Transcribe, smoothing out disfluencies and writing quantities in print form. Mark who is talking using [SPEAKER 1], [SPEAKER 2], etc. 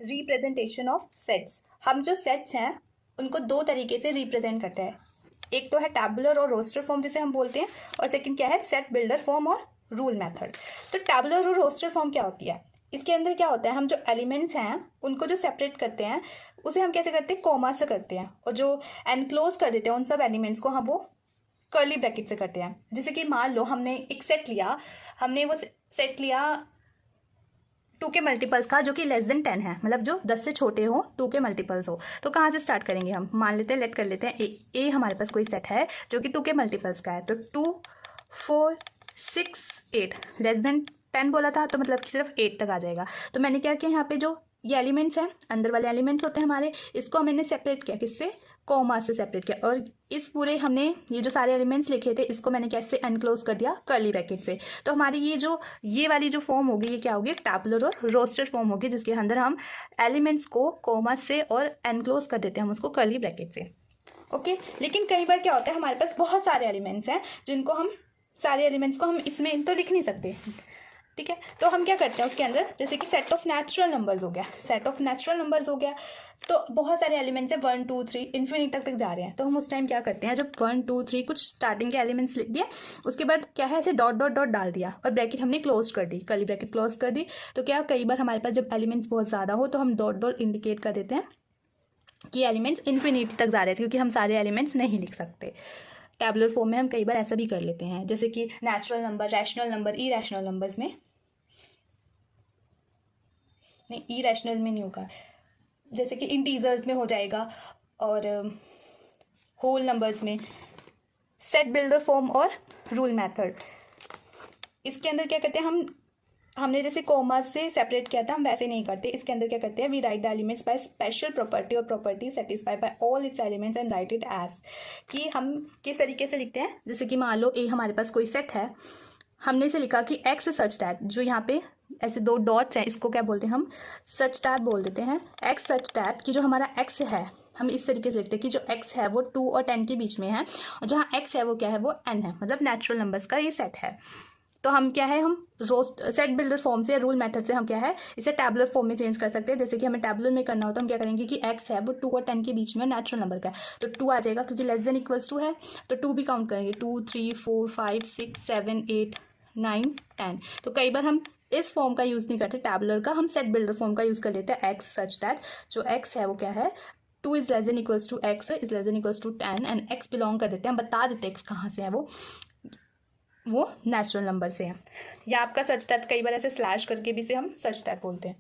[SPEAKER 1] Representation of sets. हम जो sets हैं उनको दो तरीके से रिप्रेजेंट करते हैं। एक तो है टैबुलर और रोस्टर फॉर्म जिसे हम बोलते हैं, और सेकंड क्या है, सेट बिल्डर फॉर्म और रूल मेथड। तो टैबुलर और रोस्टर फॉर्म क्या होती है, इसके अंदर क्या होता है, हम जो एलिमेंट्स हैं उनको जो सेपरेट करते हैं उसे हम कैसे करते हैं, कॉमा से करते हैं, और जो एनक्लोज कर देते हैं उन सब एलिमेंट्स को हम वो कर्ली ब्रैकेट से करते हैं। जैसे कि मान लो हमने एक सेट लिया, हमने वो सेट लिया 2 के मल्टीपल्स का जो कि लेस देन 10 है, मतलब जो 10 से छोटे हो, 2 के मल्टीपल्स हो। तो कहाँ से स्टार्ट करेंगे, हम मान लेते हैं, लेट कर लेते हैं ए हमारे पास कोई सेट है जो कि 2 के मल्टीपल्स का है। तो 2 4 6 8 लेस देन 10 बोला था, तो मतलब कि सिर्फ 8 तक आ जाएगा। तो मैंने क्या किया, यहाँ पे जो ये एलिमेंट्स हैं, अंदर वाले एलिमेंट्स होते हैं हमारे, इसको मैंने सेपरेट किया, किससे, कॉमा से सेपरेट किया। और इस पूरे हमने ये जो सारे एलिमेंट्स लिखे थे इसको मैंने कैसे एनक्लोज कर दिया, कर्ली ब्रैकेट से। तो हमारी ये वाली जो फॉर्म होगी ये क्या होगी, टैबुलर और रोस्टेड फॉर्म होगी, जिसके अंदर हम एलिमेंट्स को कॉमा से और एनक्लोज कर देते हैं हम उसको कर्ली ब्रैकेट से। ओके, लेकिन कई बार क्या होता है, हमारे पास बहुत सारे एलिमेंट्स हैं जिनको हम सारे एलिमेंट्स को हम इसमें तो लिख नहीं सकते, ठीक है। तो हम क्या करते हैं उसके अंदर, जैसे कि सेट ऑफ नेचुरल नंबर्स हो गया, सेट ऑफ नेचुरल नंबर्स हो गया, तो बहुत सारे एलिमेंट्स हैं 1 2 3 इन्फिनिट तक जा रहे हैं। तो हम उस टाइम क्या करते हैं, जब 1 2 3 कुछ स्टार्टिंग के एलिमेंट्स लिख दिए, उसके बाद क्या है, ऐसे डॉट डॉट डॉट डाल दिया और ब्रैकेट हमने क्लोज कर दी, कर्ली ब्रैकेट क्लोज कर दी। तो क्या, कई बार हमारे पास जब एलिमेंट्स बहुत ज़्यादा हो तो हम डॉट डॉट इंडिकेट कर देते हैं कि एलिमेंट्स इन्फिनिटी तक जा रहे थे, क्योंकि हम सारे एलिमेंट्स नहीं लिख सकते। टैबुलर फॉर्म में हम कई बार ऐसा भी कर लेते हैं, जैसे कि natural number, rational number, irrational numbers में नहीं, इरैशनल में नहीं होगा, जैसे कि इंटीजर्स में हो जाएगा, और होल नंबर्स में। सेट बिल्डर फॉर्म और रूल मेथड, इसके अंदर क्या करते हैं, हमने जैसे कोमा से सेपरेट किया था, हम वैसे नहीं करते। इसके अंदर क्या करते हैं, we write the elements by special property, और property satisfy by all its elements and write it as, कि हम किस तरीके से लिखते हैं। जैसे कि मान लो ए हमारे पास कोई सेट है, हमने इसे लिखा कि एक्स सच दैट, जो यहाँ पे ऐसे 2 डॉट्स हैं इसको क्या बोलते हैं, हम सच दैट बोल देते हैं। एक्स सच दैट कि जो हमारा एक्स है, हम इस तरीके से लिखते हैं कि जो एक्स है वो 2 और 10 के बीच में है, और जहाँ एक्स है वो क्या है, वो n है, मतलब नेचुरल नंबर्स का ये सेट है। तो हम क्या है, हम सेट बिल्डर फॉर्म से, रूल मेथड से हम क्या है, इसे टैबुलर फॉर्म में चेंज कर सकते हैं। जैसे कि हमें टैबुलर में करना हो तो हम क्या करेंगे कि एक्स है वो 2 और 10 के बीच में नेचुरल नंबर का है, तो 2 आ जाएगा, क्योंकि लेस देन इक्वल्स 2 है, तो 2 भी काउंट करेंगे, 2 3 4 5 6 7 8 9 10। तो कई बार हम इस फॉर्म का यूज़ नहीं करते टैबुलर का, हम सेट बिल्डर फॉर्म का यूज़ कर लेते हैं। एक्स सच दैट जो एक्स है वो क्या है, 2 is less than equals to x is less than equals to 10 and x belong कर देते हैं, हम बता देते हैं एक्स कहाँ से है, वो नेचुरल नंबर से है। या आपका सच दैट, कई बार ऐसे स्लैश करके भी से हम सच दैट बोलते हैं।